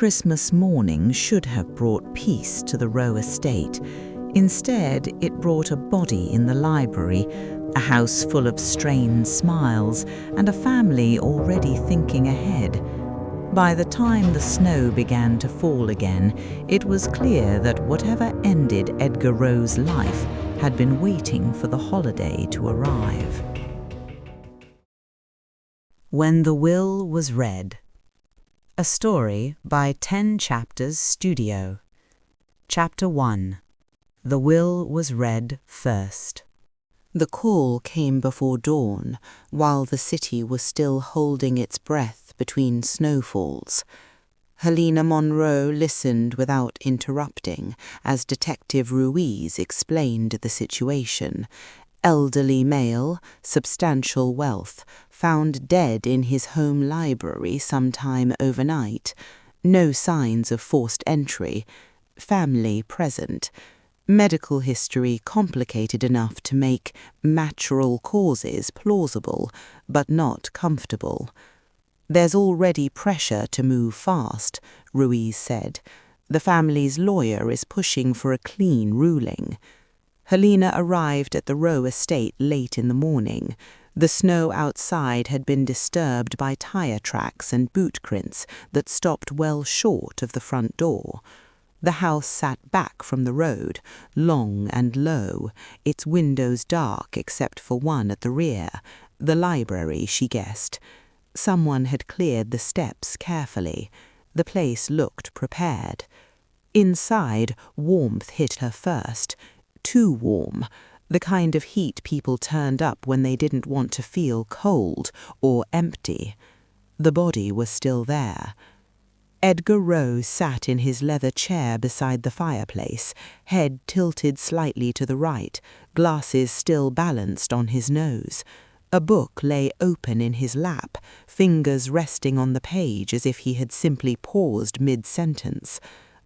Christmas morning should have brought peace to the Rowe estate. Instead, it brought a body in the library, a house full of strained smiles, and a family already thinking ahead. By the time the snow began to fall again, it was clear that whatever ended Edgar Rowe's life had been waiting for the holiday to arrive. When the Will Was Read. A story by 10 Chapters Studio. Chapter 1. The Will Was Read First. The call came before dawn, while the city was still holding its breath between snowfalls. Helena Monroe listened without interrupting as Detective Ruiz explained the situation. Elderly male, substantial wealth, found dead in his home library sometime overnight. No signs of forced entry. Family present. Medical history complicated enough to make natural causes plausible, but not comfortable. "There's already pressure to move fast," Ruiz said. "The family's lawyer is pushing for a clean ruling." Helena arrived at the Rowe estate late in the morning. The snow outside had been disturbed by tire tracks and boot prints that stopped well short of the front door. The house sat back from the road, long and low, its windows dark except for one at the rear, the library, she guessed. Someone had cleared the steps carefully. The place looked prepared. Inside, warmth hit her first. Too warm, the kind of heat people turned up when they didn't want to feel cold or empty. The body was still there. Edgar Rowe sat in his leather chair beside the fireplace, head tilted slightly to the right, glasses still balanced on his nose. A book lay open in his lap, fingers resting on the page as if he had simply paused mid-sentence.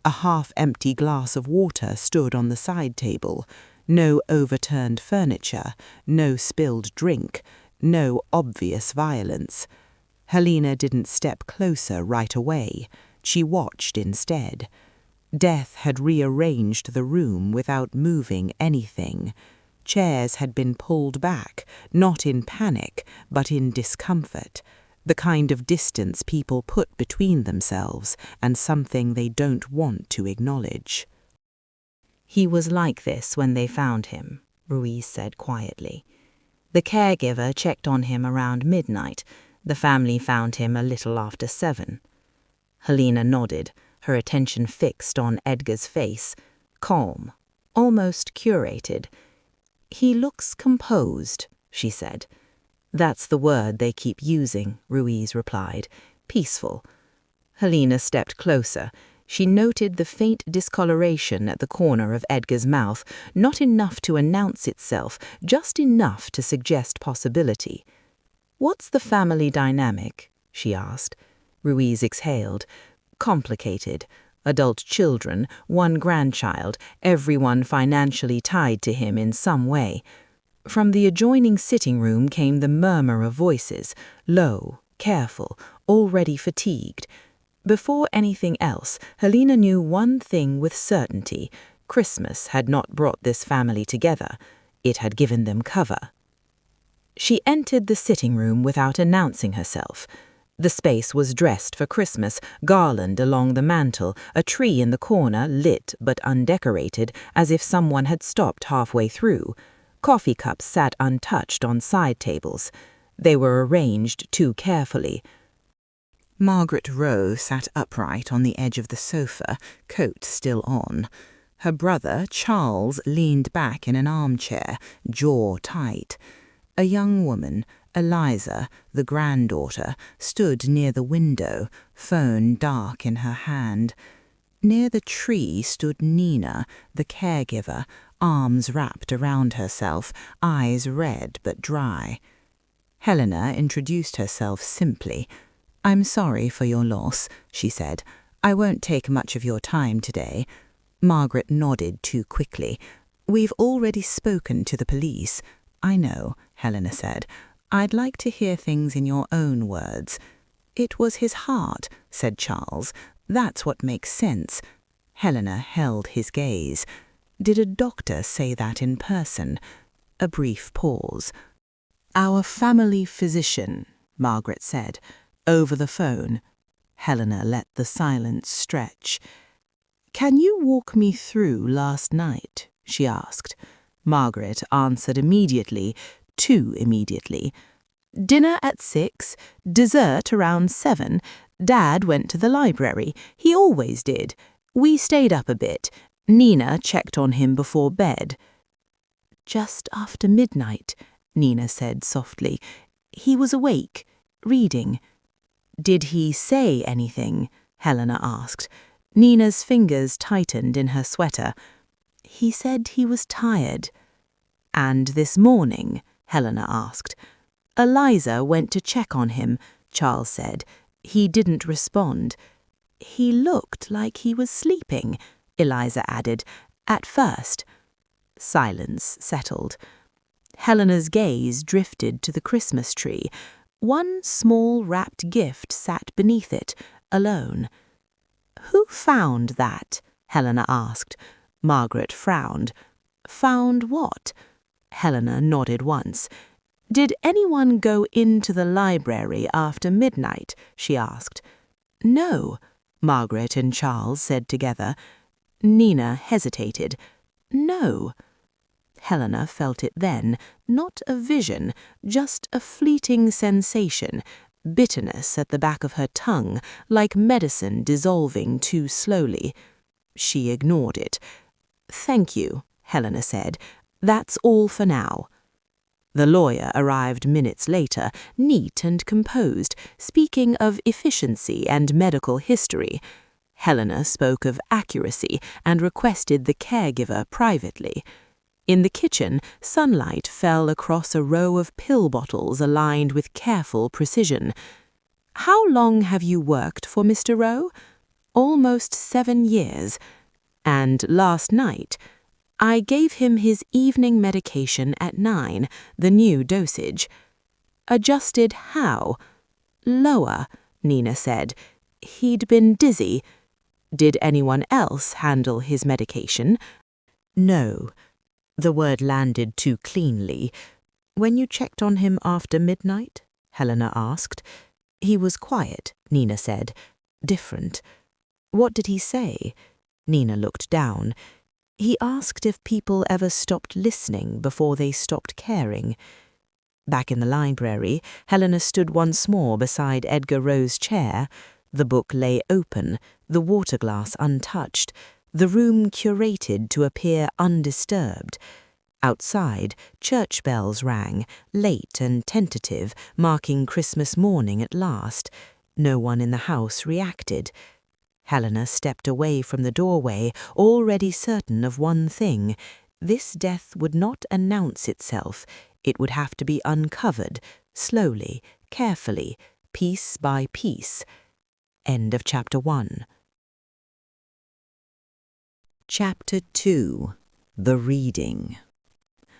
A half-empty glass of water stood on the side table. No overturned furniture, no spilled drink, no obvious violence. Helena didn't step closer right away. She watched instead. Death had rearranged the room without moving anything. Chairs had been pulled back, not in panic, but in discomfort. The kind of distance people put between themselves and something they don't want to acknowledge. "He was like this when they found him," Ruiz said quietly. "The caregiver checked on him around midnight. The family found him a little after 7. Helena nodded, her attention fixed on Edgar's face, calm, almost curated. "He looks composed," she said. "That's the word they keep using," Ruiz replied. "Peaceful." Helena stepped closer. She noted the faint discoloration at the corner of Edgar's mouth, not enough to announce itself, just enough to suggest possibility. "What's the family dynamic?" she asked. Ruiz exhaled. "Complicated. Adult children, 1 grandchild, everyone financially tied to him in some way." From the adjoining sitting room came the murmur of voices, low, careful, already fatigued. Before anything else, Helena knew one thing with certainty. Christmas had not brought this family together. It had given them cover. She entered the sitting room without announcing herself. The space was dressed for Christmas, garland along the mantel, a tree in the corner lit but undecorated, as if someone had stopped halfway through. Coffee cups sat untouched on side tables. They were arranged too carefully. Margaret Rowe sat upright on the edge of the sofa, coat still on. Her brother, Charles, leaned back in an armchair, jaw tight. A young woman, Eliza, the granddaughter, stood near the window, phone dark in her hand. Near the tree stood Nina, the caregiver, arms wrapped around herself, eyes red but dry. Helena introduced herself simply. "I'm sorry for your loss," she said. "I won't take much of your time today." Margaret nodded too quickly. "We've already spoken to the police." "I know," Helena said. "I'd like to hear things in your own words." "It was his heart," said Charles. That's what makes sense. Helena held his gaze. Did a doctor say that in person? A brief pause. Our family physician, Margaret said, over the phone. Helena let the silence stretch. Can you walk me through last night? She asked. Margaret answered immediately, too immediately. Dinner at 6, dessert around 7. Dad went to the library. He always did. We stayed up a bit. Nina checked on him before bed. Just after midnight, Nina said softly. He was awake, reading. Did he say anything? Helena asked. Nina's fingers tightened in her sweater. He said he was tired. And this morning? Helena asked. Eliza went to check on him, Charles said. He didn't respond. He looked like he was sleeping, Eliza added, at first. Silence settled. Helena's gaze drifted to the Christmas tree. One small wrapped gift sat beneath it, alone. Who found that? Helena asked. Margaret frowned. Found what? Helena nodded once. Did anyone go into the library after midnight? She asked. No, Margaret and Charles said together. Nina hesitated. No. Helena felt it then, not a vision, just a fleeting sensation, bitterness at the back of her tongue, like medicine dissolving too slowly. She ignored it. Thank you, Helena said. That's all for now. The lawyer arrived minutes later, neat and composed, speaking of efficiency and medical history. Helena spoke of accuracy and requested the caregiver privately. In the kitchen, sunlight fell across a row of pill bottles aligned with careful precision. How long have you worked for Mr. Rowe? Almost 7 years. And last night, I gave him his evening medication at 9, the new dosage. Adjusted how? Lower, Nina said. He'd been dizzy. Did anyone else handle his medication? No. The word landed too cleanly. When you checked on him after midnight? Helena asked. He was quiet, Nina said. Different. What did he say? Nina looked down. He asked if people ever stopped listening before they stopped caring. Back in the library, Helena stood once more beside Edgar Rowe's chair. The book lay open, the water glass untouched, the room curated to appear undisturbed. Outside, church bells rang, late and tentative, marking Christmas morning at last. No one in the house reacted. Helena stepped away from the doorway, already certain of one thing. This death would not announce itself. It would have to be uncovered, slowly, carefully, piece by piece. End of Chapter 1. Chapter 2. The Reading.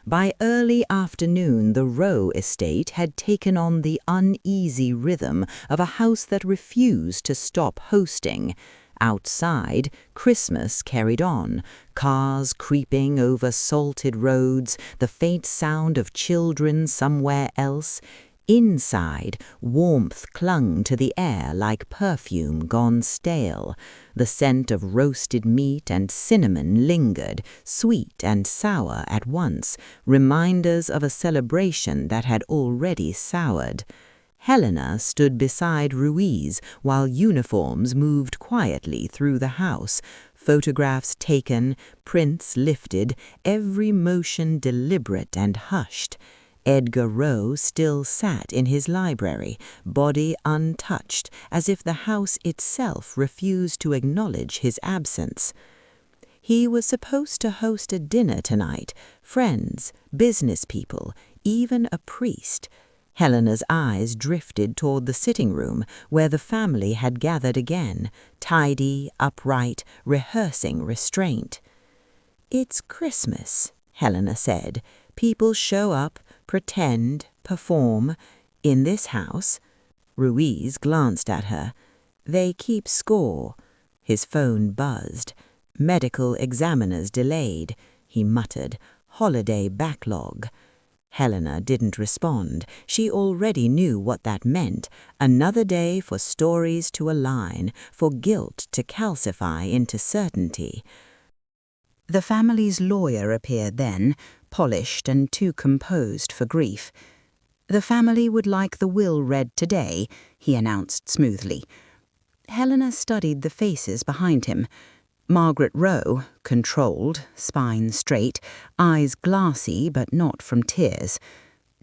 By early afternoon, the Rowe estate had taken on the uneasy rhythm of a house that refused to stop hosting. Outside, Christmas carried on, cars creeping over salted roads, the faint sound of children somewhere else. Inside, warmth clung to the air like perfume gone stale. The scent of roasted meat and cinnamon lingered, sweet and sour at once, reminders of a celebration that had already soured. Helena stood beside Ruiz while uniforms moved quietly through the house, photographs taken, prints lifted, every motion deliberate and hushed. Edgar Rowe still sat in his library, body untouched, as if the house itself refused to acknowledge his absence. He was supposed to host a dinner tonight, friends, business people, even a priest. Helena's eyes drifted toward the sitting room, where the family had gathered again, tidy, upright, rehearsing restraint. "It's Christmas," Helena said. "People show up, pretend, perform. In this house." Ruiz glanced at her. "They keep score. His phone buzzed. Medical examiners delayed, he muttered. Holiday backlog. Helena didn't respond. She already knew what that meant. Another day for stories to align, for guilt to calcify into certainty. The family's lawyer appeared then, polished and too composed for grief. The family would like the will read today, he announced smoothly. Helena studied the faces behind him. Margaret Rowe, controlled, spine straight, eyes glassy but not from tears.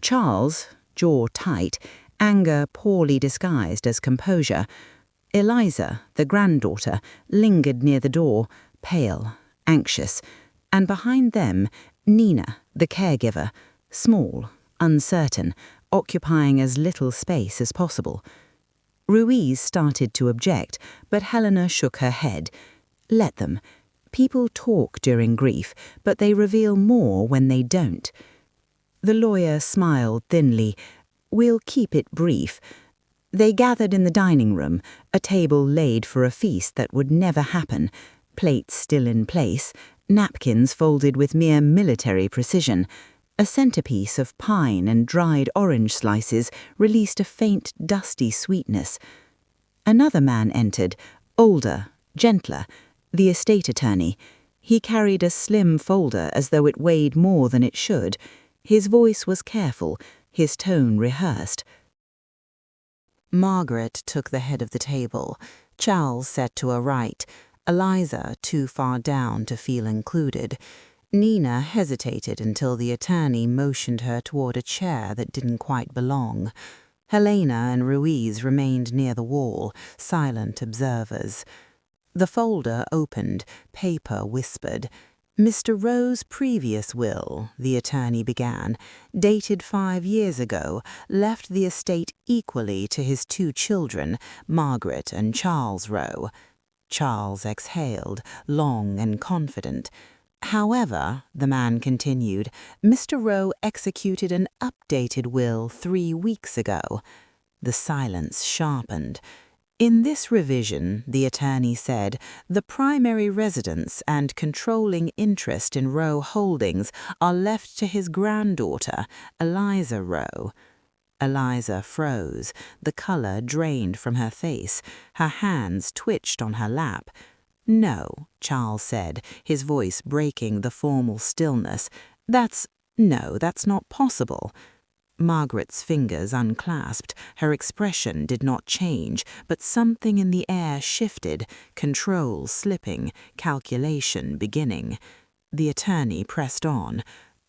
Charles, jaw tight, anger poorly disguised as composure. Eliza, the granddaughter, lingered near the door, pale, anxious. And behind them, Nina, the caregiver, small, uncertain, occupying as little space as possible. Ruiz started to object, but Helena shook her head. Let them. People talk during grief, but they reveal more when they don't. The lawyer smiled thinly. We'll keep it brief. They gathered in the dining room, a table laid for a feast that would never happen, plates still in place, napkins folded with mere military precision. A centerpiece of pine and dried orange slices released a faint, dusty sweetness. Another man entered, older, gentler, the estate attorney. He carried a slim folder as though it weighed more than it should. His voice was careful, his tone rehearsed. Margaret took the head of the table. Charles sat to her right, Eliza too far down to feel included. Nina hesitated until the attorney motioned her toward a chair that didn't quite belong. Helena and Ruiz remained near the wall, silent observers. The folder opened, paper whispered. Mr. Rowe's previous will, the attorney began, dated 5 years ago, left the estate equally to his 2 children, Margaret and Charles Rowe. Charles exhaled, long and confident. However, the man continued, Mr. Rowe executed an updated will 3 weeks ago. The silence sharpened. In this revision, the attorney said, the primary residence and controlling interest in Rowe Holdings are left to his granddaughter, Eliza Rowe. Eliza froze. The color drained from her face. Her hands twitched on her lap. No, Charles said, his voice breaking the formal stillness. That's not possible. Margaret's fingers unclasped. Her expression did not change, but something in the air shifted, control slipping, calculation beginning. The attorney pressed on.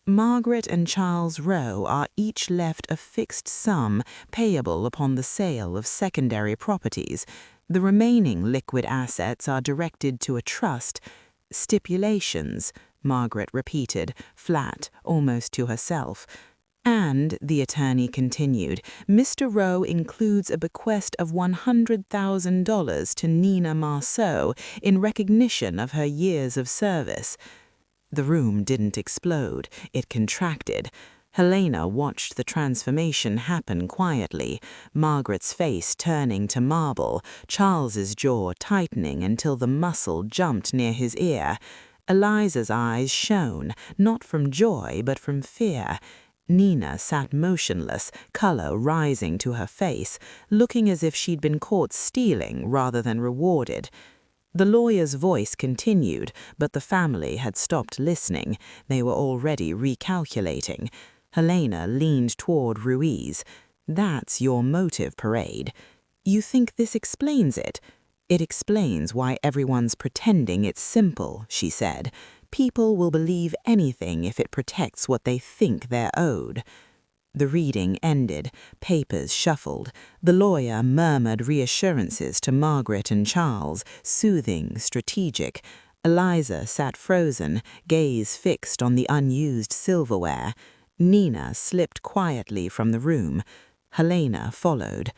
Margaret and Charles Rowe are each left a fixed sum payable upon the sale of secondary properties. The remaining liquid assets are directed to a trust. Stipulations, Margaret repeated, flat, almost to herself. And, the attorney continued, Mr. Rowe includes a bequest of $100,000 to Nina Marceau in recognition of her years of service. The room didn't explode, it contracted. Helena watched the transformation happen quietly, Margaret's face turning to marble, Charles's jaw tightening until the muscle jumped near his ear. Eliza's eyes shone, not from joy but from fear. Nina sat motionless, color rising to her face, looking as if she'd been caught stealing rather than rewarded. The lawyer's voice continued, but the family had stopped listening. They were already recalculating. Helena leaned toward Ruiz. That's your motive parade. You think this explains it? It explains why everyone's pretending it's simple, she said. People will believe anything if it protects what they think they're owed. The reading ended, papers shuffled. The lawyer murmured reassurances to Margaret and Charles, soothing, strategic. Eliza sat frozen, gaze fixed on the unused silverware. Nina slipped quietly from the room. Helena followed.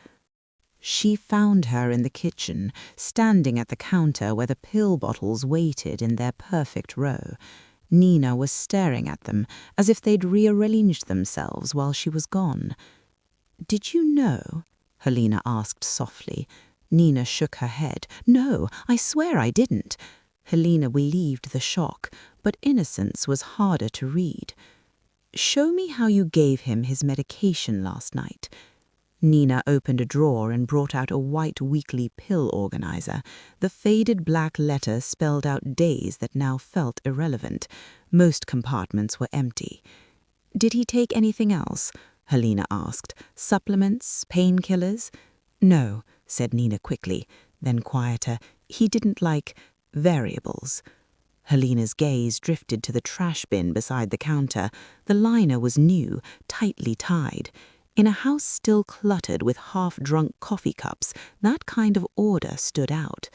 She found her in the kitchen, standing at the counter where the pill bottles waited in their perfect row. Nina was staring at them, as if they'd rearranged themselves while she was gone. "Did you know?" Helena asked softly. Nina shook her head. "No, I swear I didn't." Helena relieved the shock, but innocence was harder to read. "Show me how you gave him his medication last night." Nina opened a drawer and brought out a white weekly pill organizer. The faded black letters spelled out days that now felt irrelevant. Most compartments were empty. "Did he take anything else?" Helena asked. "Supplements? Painkillers?" "No," said Nina quickly, then quieter. "He didn't like variables." Helena's gaze drifted to the trash bin beside the counter. The liner was new, tightly tied. In a house still cluttered with half-drunk coffee cups, that kind of order stood out.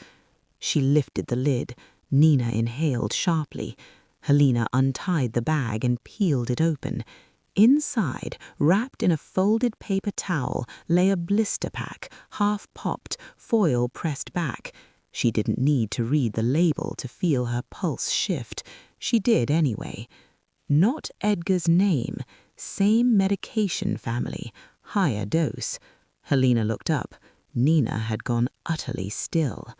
She lifted the lid. Nina inhaled sharply. Helena untied the bag and peeled it open. Inside, wrapped in a folded paper towel, lay a blister pack, half-popped, foil pressed back. She didn't need to read the label to feel her pulse shift. She did anyway. Not Edgar's name. Same medication family. Higher dose. Helena looked up. Nina had gone utterly still.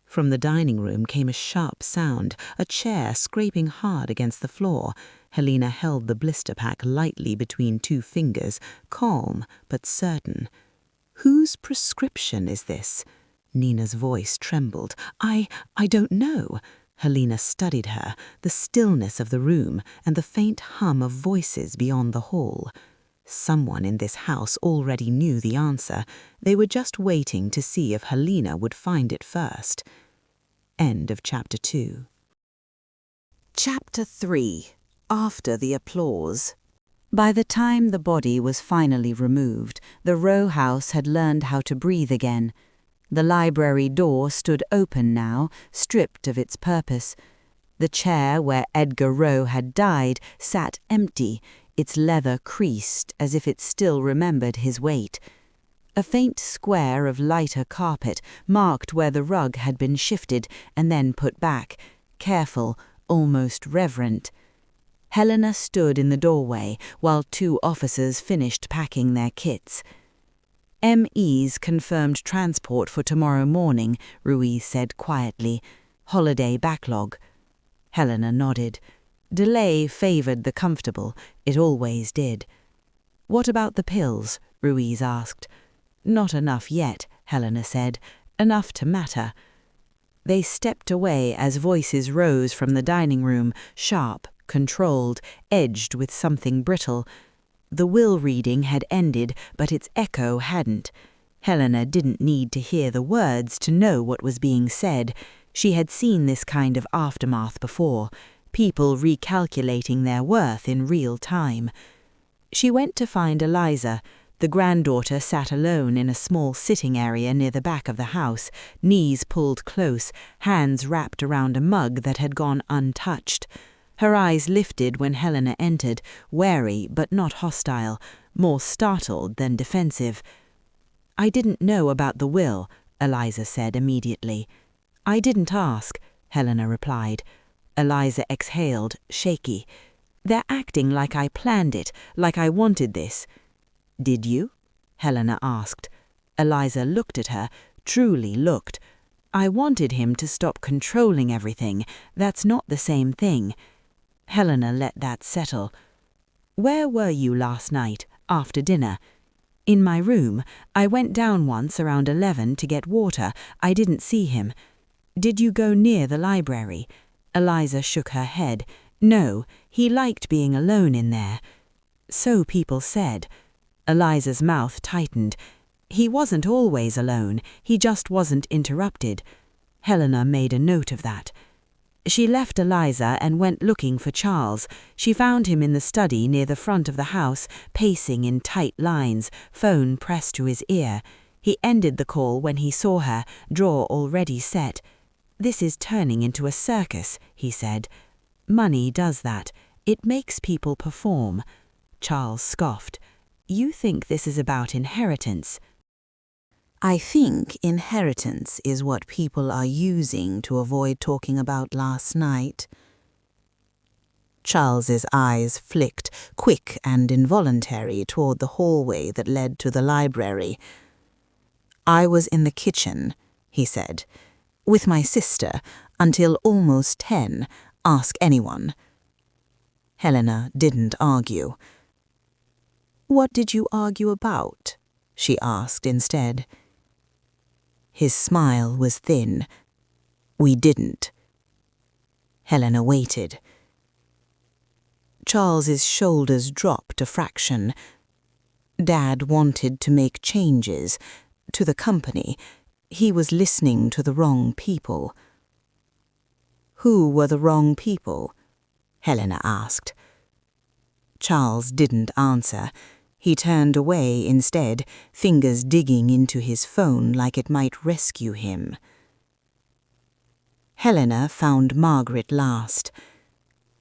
From the dining room came a sharp sound, a chair scraping hard against the floor. Helena held the blister pack lightly between two fingers, calm but certain. "Whose prescription is this?" Nina's voice trembled. I don't know." Helena studied her, the stillness of the room and the faint hum of voices beyond the hall. Someone in this house already knew the answer. They were just waiting to see if Helena would find it first. End of Chapter 2. Chapter 3. After the applause. By the time the body was finally removed, the row house had learned how to breathe again. The library door stood open now, stripped of its purpose. The chair where Edgar Rowe had died sat empty, its leather creased as if it still remembered his weight. A faint square of lighter carpet marked where the rug had been shifted and then put back, careful, almost reverent. Helena stood in the doorway while two officers finished packing their kits. "ME's confirmed transport for tomorrow morning," Ruiz said quietly. "Holiday backlog." Helena nodded. Delay favored the comfortable. It always did. "What about the pills?" Ruiz asked. "Not enough yet," Helena said. "Enough to matter." They stepped away as voices rose from the dining room, sharp, controlled, edged with something brittle. The will reading had ended, but its echo hadn't. Helena didn't need to hear the words to know what was being said. She had seen this kind of aftermath before, people recalculating their worth in real time. She went to find Eliza. The granddaughter sat alone in a small sitting area near the back of the house, knees pulled close, hands wrapped around a mug that had gone untouched. Her eyes lifted when Helena entered, wary but not hostile, more startled than defensive. "I didn't know about the will," Eliza said immediately. "I didn't ask," Helena replied. Eliza exhaled, shaky. "They're acting like I planned it, like I wanted this." "Did you?" Helena asked. Eliza looked at her, truly looked. "I wanted him to stop controlling everything. That's not the same thing." Helena let that settle. "Where were you last night, after dinner?" "In my room. I went down once around 11 to get water. I didn't see him." "Did you go near the library?" Eliza shook her head. "No, he liked being alone in there." "So people said." Eliza's mouth tightened. "He wasn't always alone. He just wasn't interrupted." Helena made a note of that. She left Eliza and went looking for Charles. She found him in the study near the front of the house, pacing in tight lines, phone pressed to his ear. He ended the call when he saw her, jaw already set. "This is turning into a circus," he said. "Money does that. It makes people perform." Charles scoffed. "You think this is about inheritance?" "I think inheritance is what people are using to avoid talking about last night." Charles's eyes flicked, quick and involuntary, toward the hallway that led to the library. "I was in the kitchen," he said, "with my sister until almost 10. Ask anyone." Helena didn't argue. "What did you argue about?" she asked instead. His smile was thin. "We didn't." Helena waited. Charles's shoulders dropped a fraction. Dad wanted to make changes to the company. He was listening to the wrong people. "Who were the wrong people?" Helena asked. Charles didn't answer. He turned away instead, fingers digging into his phone like it might rescue him. Helena found Margaret last.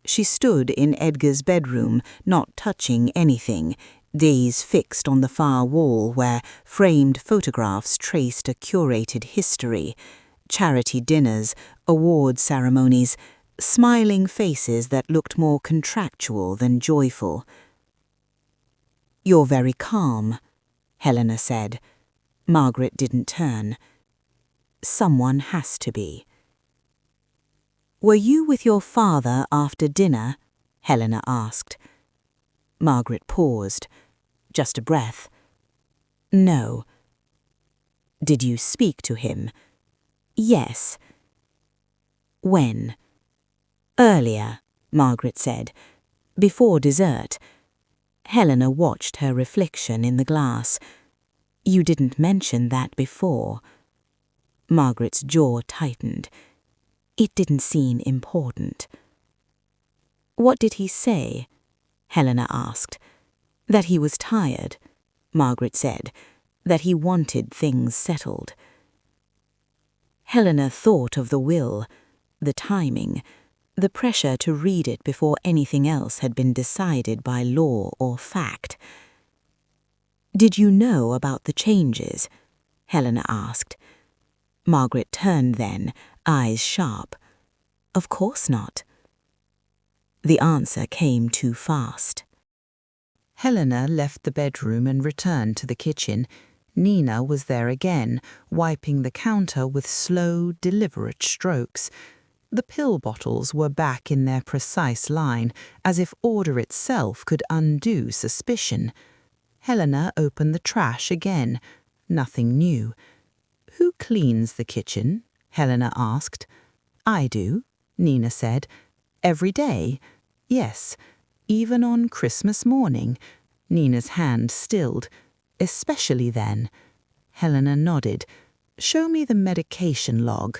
She stood in Edgar's bedroom, not touching anything, gaze fixed on the far wall where framed photographs traced a curated history, charity dinners, award ceremonies, smiling faces that looked more contractual than joyful. "You're very calm," Helena said. Margaret didn't turn. "Someone has to be." "Were you with your father after dinner?" Helena asked. Margaret paused. Just a breath. "No." "Did you speak to him?" "Yes." "When?" "Earlier," Margaret said. "Before dessert." Helena watched her reflection in the glass. "You didn't mention that before." Margaret's jaw tightened. It didn't seem important. "What did he say?" Helena asked. "That he was tired," Margaret said. "That he wanted things settled." Helena thought of the will, the timing, the pressure to read it before anything else had been decided by law or fact. "Did you know about the changes?" Helena asked. Margaret turned then, eyes sharp. "Of course not." The answer came too fast. Helena left the bedroom and returned to the kitchen. Nina was there again, wiping the counter with slow, deliberate strokes. The pill bottles were back in their precise line, as if order itself could undo suspicion. Helena opened the trash again. Nothing new. "Who cleans the kitchen?" Helena asked. "I do," Nina said. "Every day?" "Yes. Even on Christmas morning?" Nina's hand stilled. "Especially then?" Helena nodded. "Show me the medication log."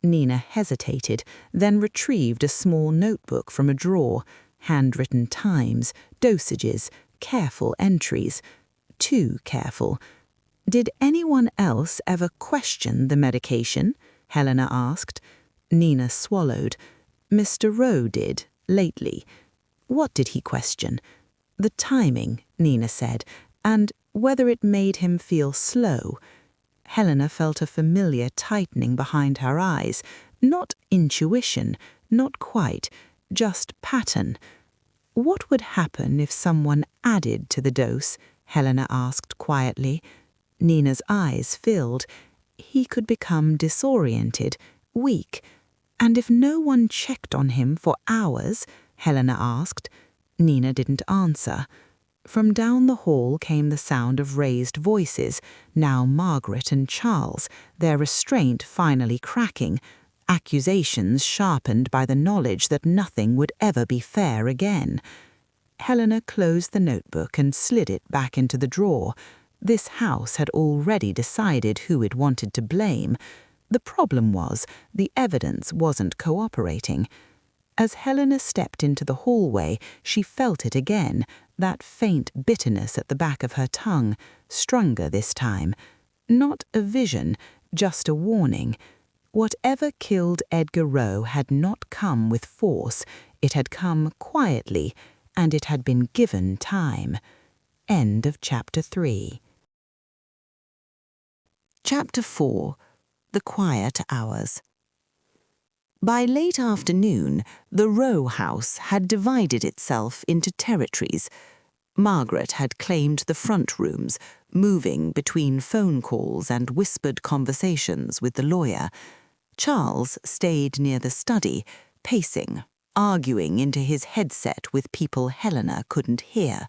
Nina hesitated, then retrieved a small notebook from a drawer. Handwritten times, dosages, careful entries. Too careful. "Did anyone else ever question the medication?" Helena asked. Nina swallowed. "Mr. Rowe did, lately." "What did he question?" "The timing," Nina said, "and whether it made him feel slow." Helena felt a familiar tightening behind her eyes. Not intuition, not quite, just pattern. "What would happen if someone added to the dose?" Helena asked quietly. Nina's eyes filled. "He could become disoriented, weak." "And if no one checked on him for hours?" Helena asked. Nina didn't answer. From down the hall came the sound of raised voices, now Margaret and Charles, their restraint finally cracking, accusations sharpened by the knowledge that nothing would ever be fair again. Helena closed the notebook and slid it back into the drawer. This house had already decided who it wanted to blame. The problem was, the evidence wasn't cooperating. As Helena stepped into the hallway, she felt it again, that faint bitterness at the back of her tongue, stronger this time. Not a vision, just a warning. Whatever killed Edgar Rowe had not come with force. It had come quietly, and it had been given time. End of Chapter 3. Chapter 4. The Quiet Hours. By late afternoon, the Rowe house had divided itself into territories. Margaret had claimed the front rooms, moving between phone calls and whispered conversations with the lawyer. Charles stayed near the study, pacing, arguing into his headset with people Helena couldn't hear.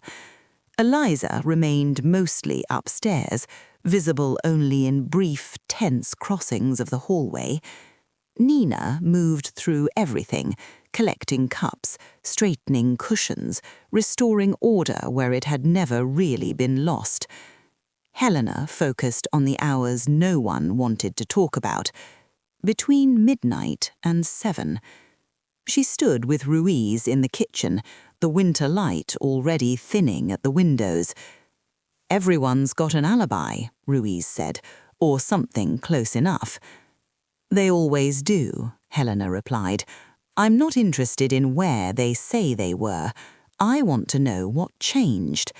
Eliza remained mostly upstairs, visible only in brief, tense crossings of the hallway. Nina moved through everything, collecting cups, straightening cushions, restoring order where it had never really been lost. Helena focused on the hours no one wanted to talk about, between midnight and 7. She stood with Ruiz in the kitchen, the winter light already thinning at the windows. "Everyone's got an alibi," Ruiz said, "or something close enough." "They always do," Helena replied. "I'm not interested in where they say they were. I want to know what changed."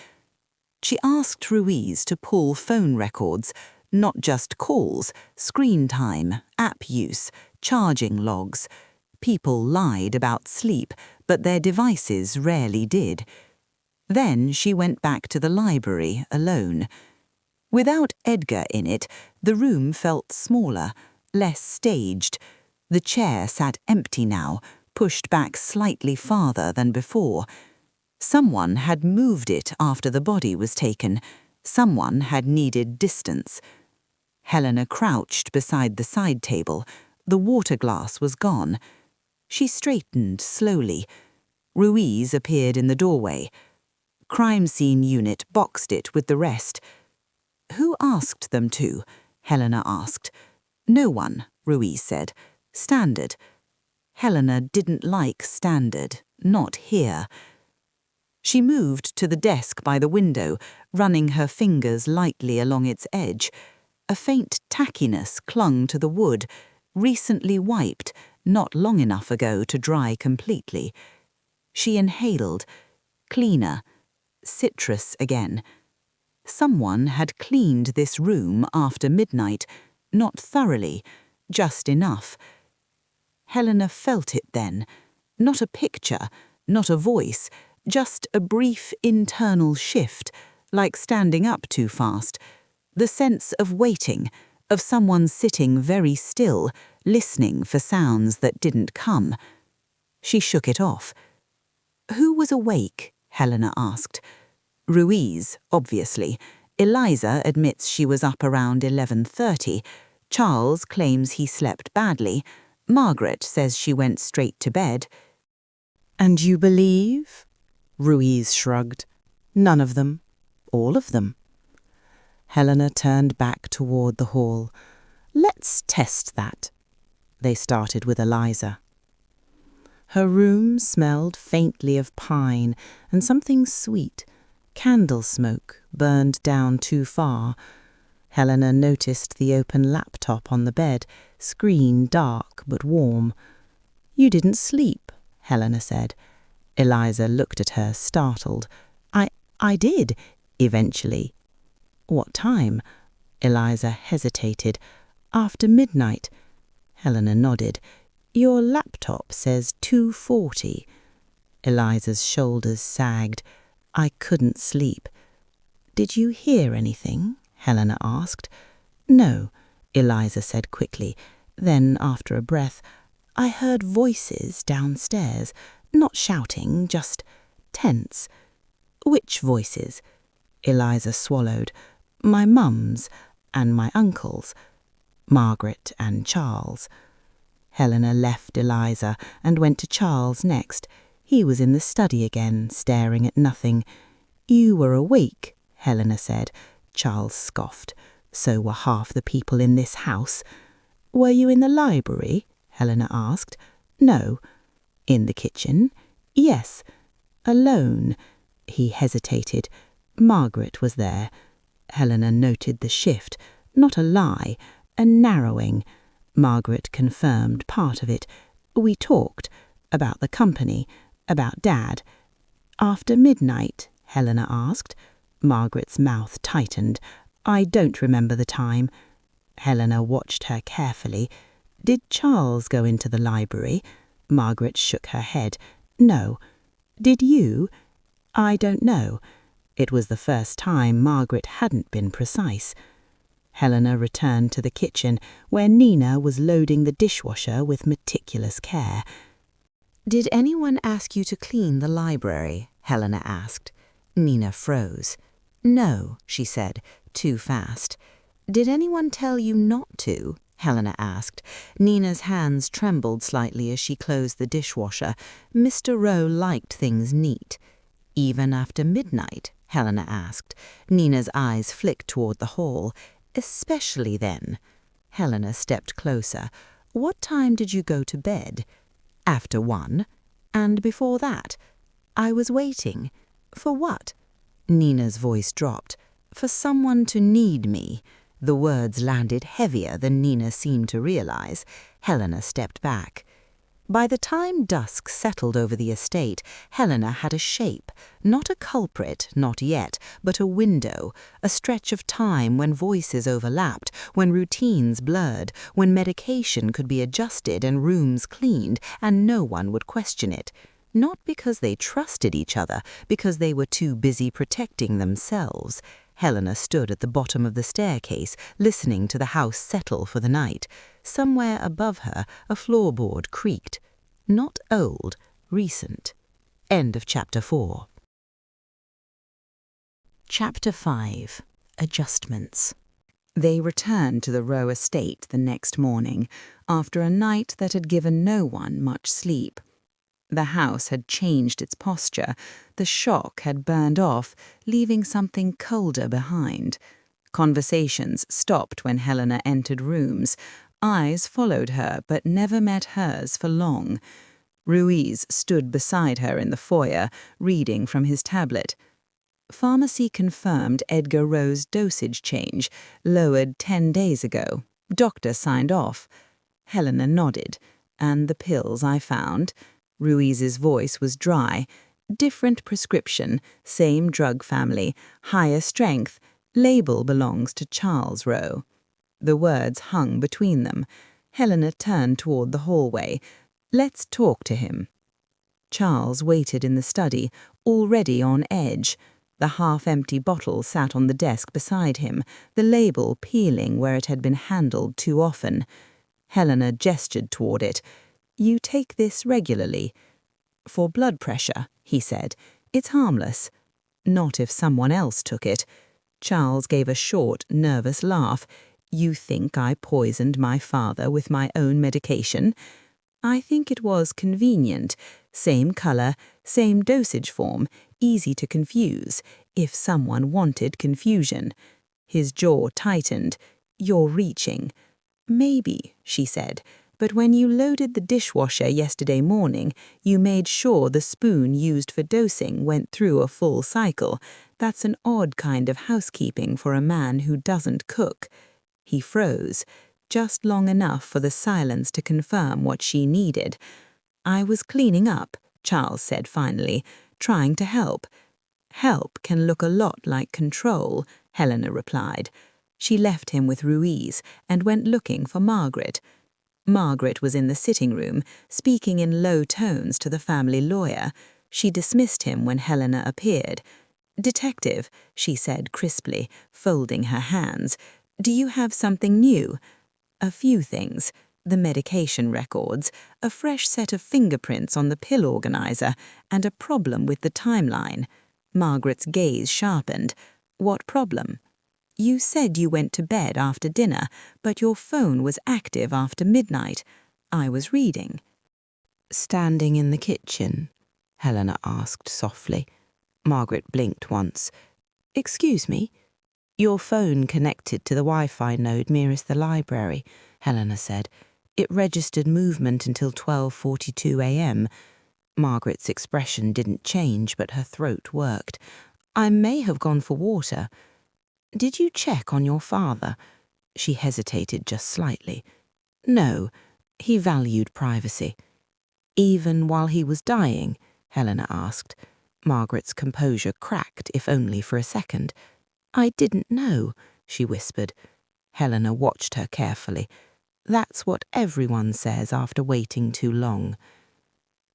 She asked Ruiz to pull phone records, not just calls, screen time, app use, charging logs. People lied about sleep, but their devices rarely did. Then she went back to the library alone. Without Edgar in it, the room felt smaller, less staged. The chair sat empty now, pushed back slightly farther than before. Someone had moved it after the body was taken. Someone had needed distance. Helena crouched beside the side table. The water glass was gone. She straightened slowly. Ruiz appeared in the doorway. Crime scene unit boxed it with the rest. "Who asked them to?" Helena asked. "No one," Ruiz said. "Standard." Helena didn't like standard, not here. She moved to the desk by the window, running her fingers lightly along its edge. A faint tackiness clung to the wood, recently wiped, not long enough ago to dry completely. She inhaled. Cleaner. Citrus again. Someone had cleaned this room after midnight, not thoroughly, just enough. Helena felt it then. Not a picture, not a voice, just a brief internal shift, like standing up too fast. The sense of waiting, of someone sitting very still, listening for sounds that didn't come. She shook it off. "Who was awake?" Helena asked. "Ruiz, obviously. Eliza admits she was up around 11:30. Charles claims he slept badly. Margaret says she went straight to bed." "And you believe?" Ruiz shrugged. "None of them. All of them." Helena turned back toward the hall. "Let's test that." They started with Eliza. Her room smelled faintly of pine and something sweet. Candle smoke burned down too far. Helena noticed the open laptop on the bed, screen dark but warm. "You didn't sleep," Helena said. Eliza looked at her, startled. I did, eventually." "What time?" Eliza hesitated. "After midnight." Helena nodded. "Your laptop says 2:40. Eliza's shoulders sagged. "I couldn't sleep." "Did you hear anything?" Helena asked. "No," Eliza said quickly. Then, after a breath, "I heard voices downstairs, not shouting, just tense." "Which voices?" Eliza swallowed. "My mum's and my uncle's. Margaret and Charles." Helena left Eliza and went to Charles next. He was in the study again, staring at nothing. "You were awake," Helena said. Charles scoffed. "So were half the people in this house." "Were you in the library?" Helena asked. "No." "In the kitchen?" "Yes." "Alone?" He hesitated. Margaret was there. Helena noted the shift. Not a lie, a narrowing. Margaret confirmed part of it. "We talked. About the company. About Dad." "After midnight?" Helena asked. Margaret's mouth tightened. "I don't remember the time." Helena watched her carefully. "Did Charles go into the library?" Margaret shook her head. "No." "Did you?" "I don't know." It was the first time Margaret hadn't been precise. Helena returned to the kitchen, where Nina was loading the dishwasher with meticulous care. "Did anyone ask you to clean the library?" Helena asked. Nina froze. "No," she said, too fast. "Did anyone tell you not to?" Helena asked. Nina's hands trembled slightly as she closed the dishwasher. Mr. Rowe liked things neat. "Even after midnight?" Helena asked. Nina's eyes flicked toward the hall. "Especially then." Helena stepped closer. "What time did you go to bed?" "After 1. And before that?" "I was waiting." "For what?" Nina's voice dropped. "For someone to need me." The words landed heavier than Nina seemed to realize. Helena stepped back. By the time dusk settled over the estate, Helena had a shape. Not a culprit, not yet, but a window, a stretch of time when voices overlapped, when routines blurred, when medication could be adjusted and rooms cleaned, and no one would question it. Not because they trusted each other, because they were too busy protecting themselves. Helena stood at the bottom of the staircase, listening to the house settle for the night. Somewhere above her, a floorboard creaked. Not old, recent. End of Chapter 4. Chapter 5. Adjustments. They returned to the Rowe estate the next morning, after a night that had given no one much sleep. The house had changed its posture. The shock had burned off, leaving something colder behind. Conversations stopped when Helena entered rooms. Eyes followed her, but never met hers for long. Ruiz stood beside her in the foyer, reading from his tablet. "Pharmacy confirmed Edgar Rowe's dosage change, lowered 10 days ago. Doctor signed off." Helena nodded. "And the pills I found?" Ruiz's voice was dry. "Different prescription, same drug family, higher strength. Label belongs to Charles Rowe." The words hung between them. Helena turned toward the hallway. "Let's talk to him." Charles waited in the study, already on edge. The half-empty bottle sat on the desk beside him, the label peeling where it had been handled too often. Helena gestured toward it. "You take this regularly?" "For blood pressure," he said. "It's harmless." "Not if someone else took it." Charles gave a short, nervous laugh. "You think I poisoned my father with my own medication?" "I think it was convenient. Same color, same dosage form, easy to confuse, if someone wanted confusion." His jaw tightened. "You're reaching." "Maybe," she said. "But when you loaded the dishwasher yesterday morning, you made sure the spoon used for dosing went through a full cycle. That's an odd kind of housekeeping for a man who doesn't cook." He froze, just long enough for the silence to confirm what she needed. "I was cleaning up," Charles said finally, "trying to help." "Help can look a lot like control," Helena replied. She left him with Ruiz and went looking for Margaret. Margaret was in the sitting room, speaking in low tones to the family lawyer. She dismissed him when Helena appeared. "Detective," she said crisply, folding her hands, "do you have something new?" "A few things. The medication records, a fresh set of fingerprints on the pill organizer, and a problem with the timeline." Margaret's gaze sharpened. "What problem?" "You said you went to bed after dinner, but your phone was active after midnight. I was reading." "Standing in the kitchen?" Helena asked softly. Margaret blinked once. "Excuse me?" "Your phone connected to the Wi-Fi node nearest the library," Helena said. "It registered movement until 12:42 a.m. Margaret's expression didn't change, but her throat worked. "I may have gone for water." "Did you check on your father?" She hesitated just slightly. "No, he valued privacy." "Even while he was dying?" Helena asked. Margaret's composure cracked, if only for a second. "I didn't know," she whispered. Helena watched her carefully. "That's what everyone says after waiting too long."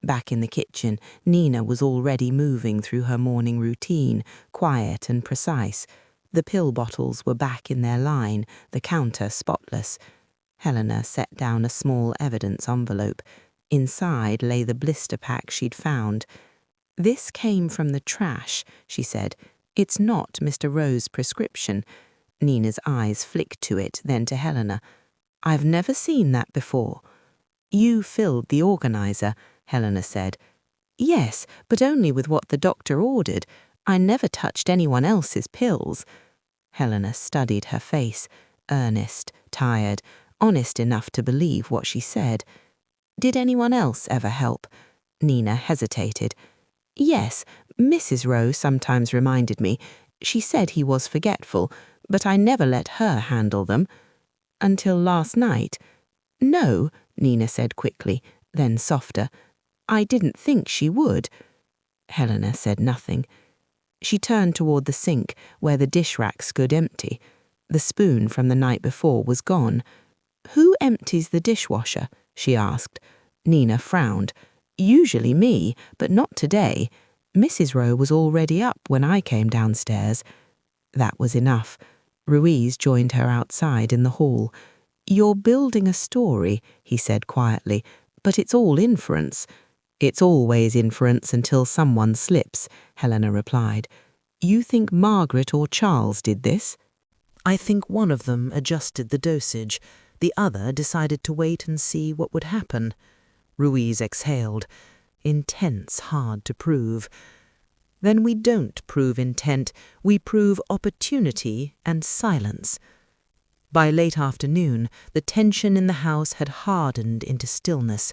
Back in the kitchen, Nina was already moving through her morning routine, quiet and precise. The pill bottles were back in their line, the counter spotless. Helena set down a small evidence envelope. Inside lay the blister pack she'd found. "This came from the trash," she said. "It's not Mr. Rowe's prescription." Nina's eyes flicked to it, then to Helena. "I've never seen that before." "You filled the organizer," Helena said. "Yes, but only with what the doctor ordered. I never touched anyone else's pills." Helena studied her face, earnest, tired, honest enough to believe what she said. "Did anyone else ever help?" Nina hesitated. "Yes, Mrs. Rowe sometimes reminded me. She said he was forgetful, but I never let her handle them." "Until last night?" "No," Nina said quickly, then softer. "I didn't think she would." Helena said nothing. She turned toward the sink, where the dish rack stood empty. The spoon from the night before was gone. "Who empties the dishwasher?" she asked. Nina frowned. "Usually me, but not today. Mrs. Rowe was already up when I came downstairs." That was enough. Ruiz joined her outside in the hall. "You're building a story," he said quietly, "but it's all inference." "It's always inference until someone slips," Helena replied. "You think Margaret or Charles did this?" I think one of them adjusted the dosage. The other decided to wait and see what would happen. Ruiz exhaled. Intent's hard to prove. Then we don't prove intent, we prove opportunity and silence. By late afternoon, the tension in the house had hardened into stillness.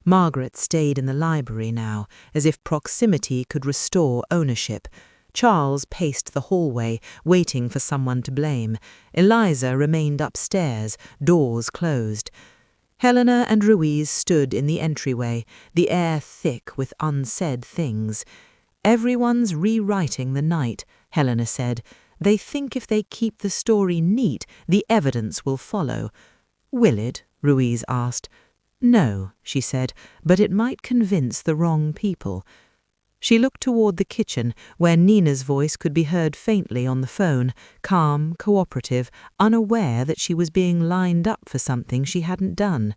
Margaret stayed in the library now, as if proximity could restore ownership. Charles paced the hallway, waiting for someone to blame. Eliza remained upstairs, doors closed. Helena and Ruiz stood in the entryway, the air thick with unsaid things. "Everyone's rewriting the night," Helena said. "They think if they keep the story neat, the evidence will follow." "Will it?" Ruiz asked. "No," she said, "but it might convince the wrong people." She looked toward the kitchen, where Nina's voice could be heard faintly on the phone, calm, cooperative, unaware that she was being lined up for something she hadn't done.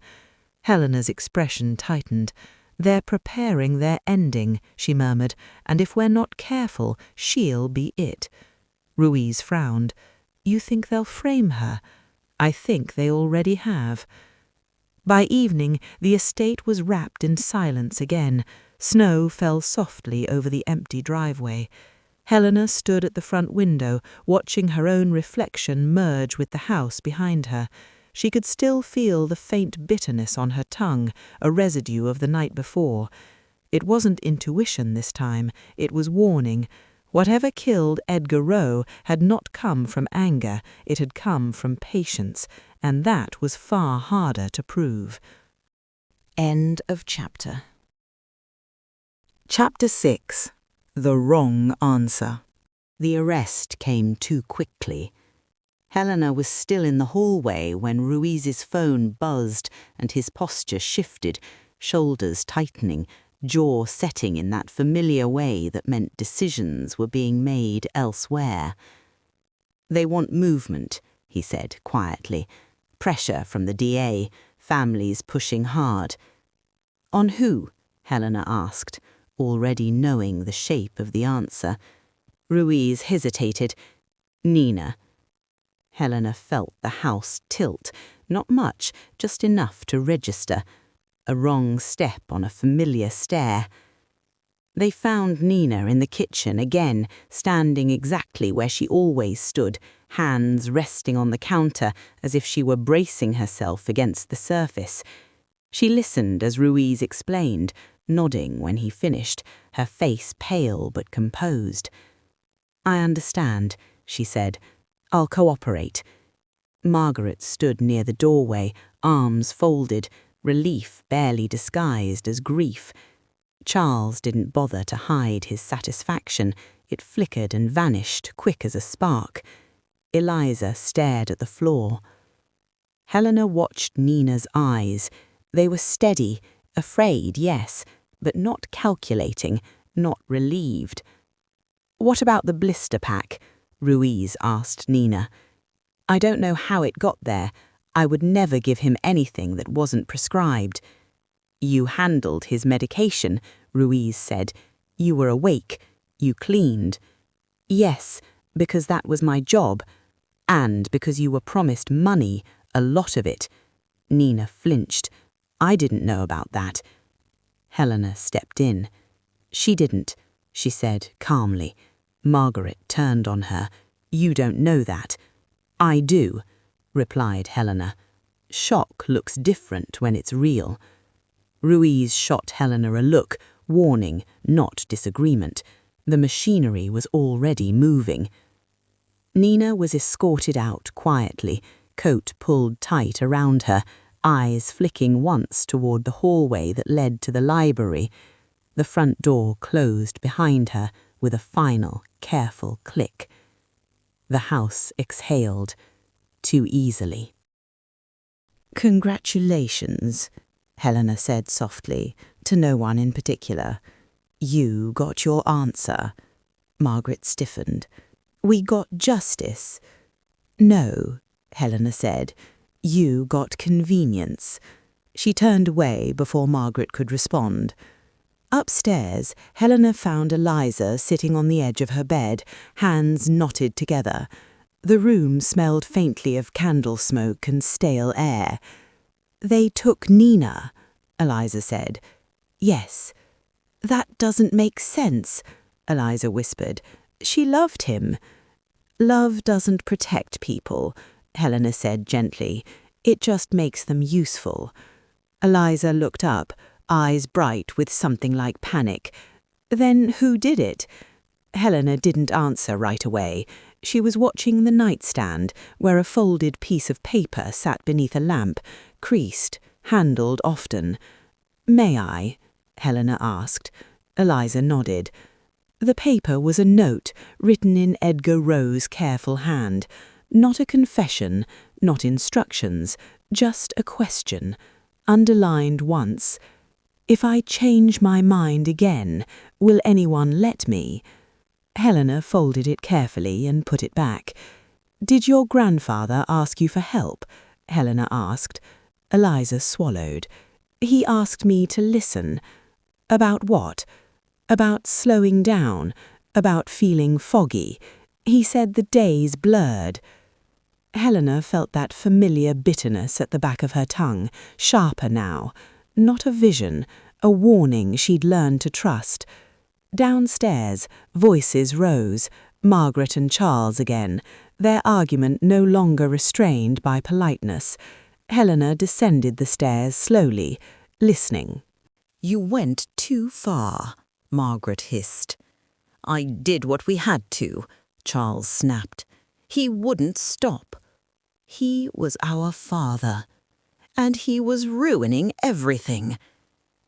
Helena's expression tightened. "They're preparing their ending," she murmured, "and if we're not careful, she'll be it." Ruiz frowned. "You think they'll frame her?" "I think they already have." By evening, the estate was wrapped in silence again. Snow fell softly over the empty driveway. Helena stood at the front window, watching her own reflection merge with the house behind her. She could still feel the faint bitterness on her tongue, a residue of the night before. It wasn't intuition this time, it was warning. Whatever killed Edgar Rowe had not come from anger, it had come from patience, and that was far harder to prove. End of chapter. Chapter 6. The Wrong Answer. The arrest came too quickly. Helena was still in the hallway when Ruiz's phone buzzed and his posture shifted, shoulders tightening, jaw setting in that familiar way that meant decisions were being made elsewhere. "They want movement," he said quietly. "Pressure from the DA, families pushing hard." "On who?" Helena asked, already knowing the shape of the answer. Ruiz hesitated. "Nina." Helena felt the house tilt, not much, just enough to register. A wrong step on a familiar stair. They found Nina in the kitchen again, standing exactly where she always stood, hands resting on the counter as if she were bracing herself against the surface. She listened as Ruiz explained, nodding when he finished, her face pale but composed. "I understand," she said. "I'll cooperate." Margaret stood near the doorway, arms folded, relief barely disguised as grief. Charles didn't bother to hide his satisfaction. It flickered and vanished, quick as a spark. Eliza stared at the floor. Helena watched Nina's eyes. They were steady, afraid, yes, but not calculating, not relieved. "What about the blister pack?" Ruiz asked Nina. "I don't know how it got there. I would never give him anything that wasn't prescribed." "You handled his medication," Ruiz said. "You were awake. You cleaned." "Yes, because that was my job. And because you were promised money, a lot of it." Nina flinched. "I didn't know about that." Helena stepped in. "She didn't," she said calmly. Margaret turned on her. "You don't know that." "I do," replied Helena. "Shock looks different when it's real." Ruiz shot Helena a look, warning, not disagreement. The machinery was already moving. Nina was escorted out quietly, coat pulled tight around her, eyes flicking once toward the hallway that led to the library. The front door closed behind her with a final, careful click. The house exhaled, too easily. "Congratulations," Helena said softly, to no one in particular. "You got your answer." Margaret stiffened. "We got justice." "No," Helena said. "You got convenience." She turned away before Margaret could respond. Upstairs, Helena found Eliza sitting on the edge of her bed, hands knotted together. The room smelled faintly of candle smoke and stale air. "They took Nina," Eliza said. "Yes." "That doesn't make sense," Eliza whispered. "She loved him." "Love doesn't protect people," Helena said gently. "It just makes them useful." Eliza looked up, eyes bright with something like panic. "Then who did it?" Helena didn't answer right away. She was watching the nightstand, where a folded piece of paper sat beneath a lamp, creased, handled often. "May I?" Helena asked. Eliza nodded. The paper was a note written in Edgar Rowe's careful hand. Not a confession, not instructions, just a question, underlined once. "If I change my mind again, will anyone let me?" Helena folded it carefully and put it back. "Did your grandfather ask you for help?" Helena asked. Eliza swallowed. "He asked me to listen." "About what?" "About slowing down, about feeling foggy. He said the days blurred." Helena felt that familiar bitterness at the back of her tongue, sharper now. Not a vision, a warning she'd learned to trust. Downstairs, voices rose, Margaret and Charles again, their argument no longer restrained by politeness. Helena descended the stairs slowly, listening. "You went too far," Margaret hissed. "I did what we had to," Charles snapped. "He wouldn't stop. He was our father. And he was ruining everything."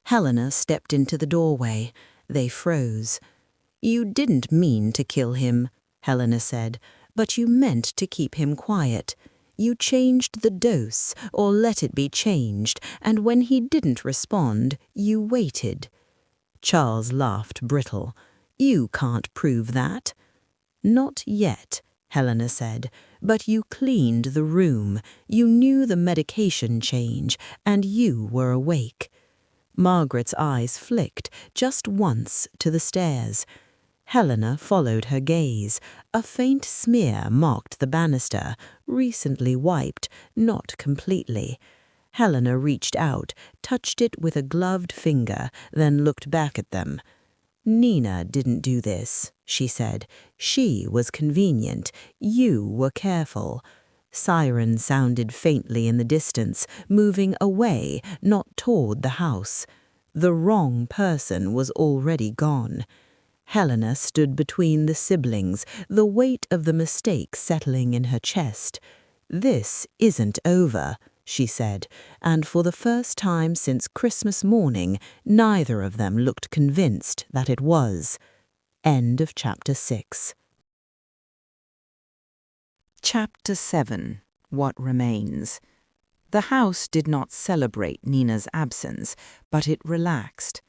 Helena stepped into the doorway. They froze. "You didn't mean to kill him," Helena said, "but you meant to keep him quiet. You changed the dose, or let it be changed, and when he didn't respond, you waited." Charles laughed brittle. "You can't prove that." "Not yet," Helena said, "but you cleaned the room, you knew the medication change, and you were awake." Margaret's eyes flicked just once to the stairs. Helena followed her gaze. A faint smear marked the banister, recently wiped, not completely. Helena reached out, touched it with a gloved finger, then looked back at them. "Nina didn't do this," she said. "She was convenient. You were careful." Sirens sounded faintly in the distance, moving away, not toward the house. The wrong person was already gone. Helena stood between the siblings, the weight of the mistake settling in her chest. "This isn't over," she said, and for the first time since Christmas morning, neither of them looked convinced that it was. End of Chapter 6. Chapter 7. What Remains. The house did not celebrate Nina's absence, but it relaxed.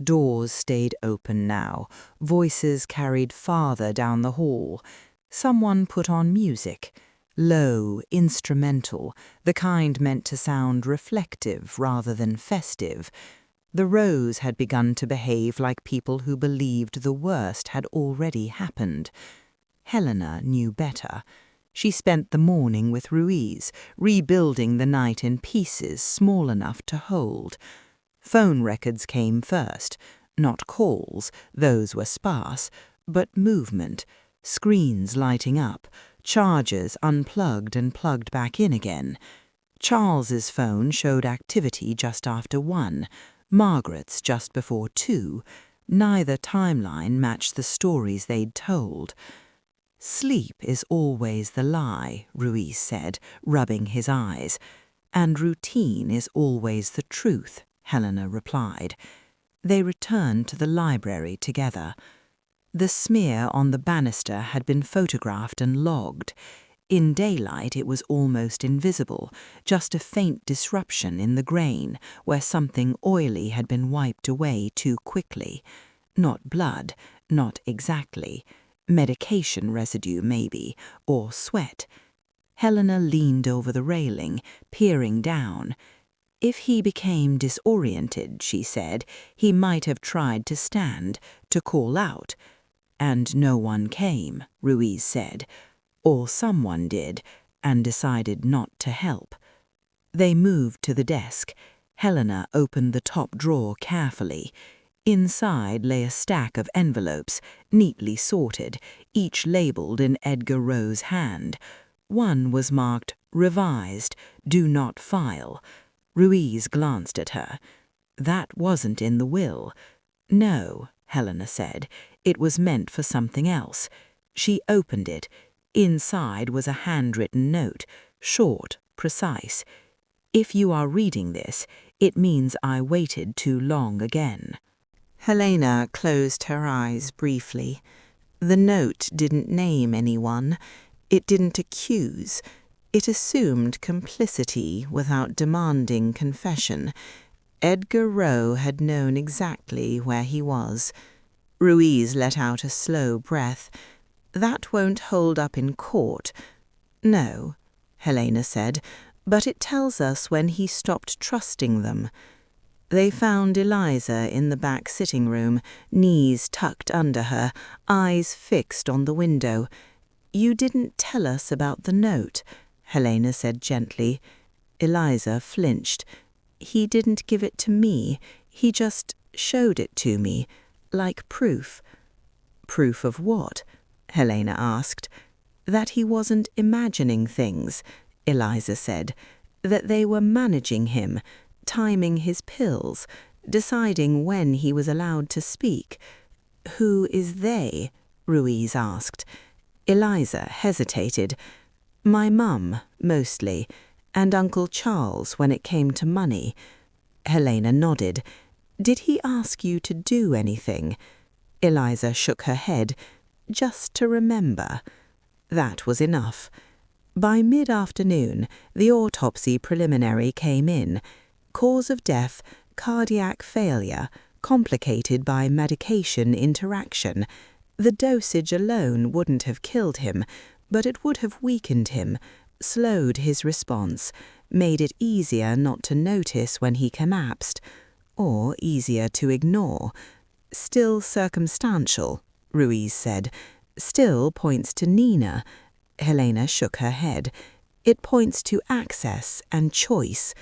Doors stayed open now, voices carried farther down the hall. Someone put on music, low, instrumental, the kind meant to sound reflective rather than festive. The Rows had begun to behave like people who believed the worst had already happened. Helena knew better. She spent the morning with Ruiz, rebuilding the night in pieces small enough to hold. Phone records came first, not calls, those were sparse, but movement, screens lighting up, chargers unplugged and plugged back in again. Charles's phone showed activity just after 1, Margaret's just before 2. Neither timeline matched the stories they'd told. "Sleep is always the lie," Ruiz said, rubbing his eyes. "And routine is always the truth," Helena replied. They returned to the library together. The smear on the banister had been photographed and logged. In daylight it was almost invisible, just a faint disruption in the grain where something oily had been wiped away too quickly. Not blood, not exactly. Medication residue, maybe, or sweat. Helena leaned over the railing, peering down. If he became disoriented, she said, he might have tried to stand, to call out. And no one came, Ruiz said. Or someone did, and decided not to help. They moved to the desk. Helena opened the top drawer carefully. Inside lay a stack of envelopes, neatly sorted, each labelled in Edgar Rowe's hand. One was marked "Revised, do not file." Ruiz glanced at her. "That wasn't in the will." "No," Helena said. "It was meant for something else." She opened it. Inside was a handwritten note, short, precise. "If you are reading this, it means I waited too long again." Helena closed her eyes briefly. The note didn't name anyone. It didn't accuse. It assumed complicity without demanding confession. Edgar Rowe had known exactly where he was. Ruiz let out a slow breath. "That won't hold up in court." "No," Helena said, "but it tells us when he stopped trusting them." They found Eliza in the back sitting room, knees tucked under her, eyes fixed on the window. "You didn't tell us about the note," Helena said gently. Eliza flinched. "He didn't give it to me. He just showed it to me, like proof." "Proof of what?" Helena asked. "That he wasn't imagining things," Eliza said. "That they were managing him, timing his pills, deciding when he was allowed to speak." "Who is they?" Ruiz asked. Eliza hesitated. "My mum, mostly, and Uncle Charles when it came to money." Helena nodded. "Did he ask you to do anything?" Eliza shook her head. "Just to remember." That was enough. By mid-afternoon, the autopsy preliminary came in. Cause of death, cardiac failure, complicated by medication interaction. The dosage alone wouldn't have killed him, but it would have weakened him, slowed his response, made it easier not to notice when he collapsed, or easier to ignore. "Still circumstantial," Ruiz said. "Still points to Nina." Helena shook her head. "It points to access and choice."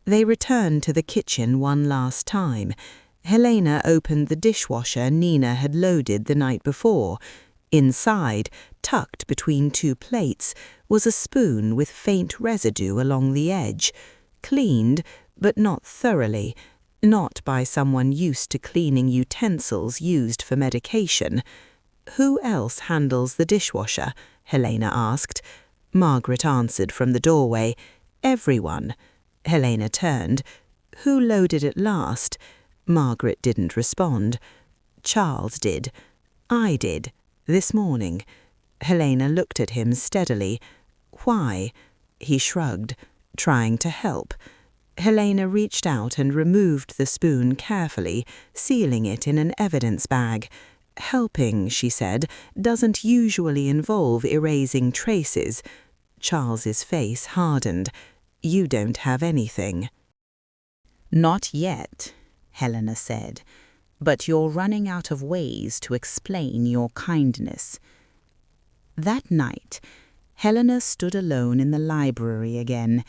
They returned to the kitchen one last time. Helena opened the dishwasher Nina had loaded the night before. Inside, tucked between 2 plates, was a spoon with faint residue along the edge. Cleaned, but not thoroughly. Not by someone used to cleaning utensils used for medication. "Who else handles the dishwasher?" Helena asked. Margaret answered from the doorway. "Everyone." Helena turned. "Who loaded it last?" Margaret didn't respond. "Charles did." "I did. This morning." Helena looked at him steadily. "Why?" He shrugged, trying to help. Helena reached out and removed the spoon carefully, sealing it in an evidence bag. Helping, she said, doesn't usually involve erasing traces. Charles's face hardened. You don't have anything. Not yet, Helena said, but you're running out of ways to explain your kindness. That night, Helena stood alone in the library again.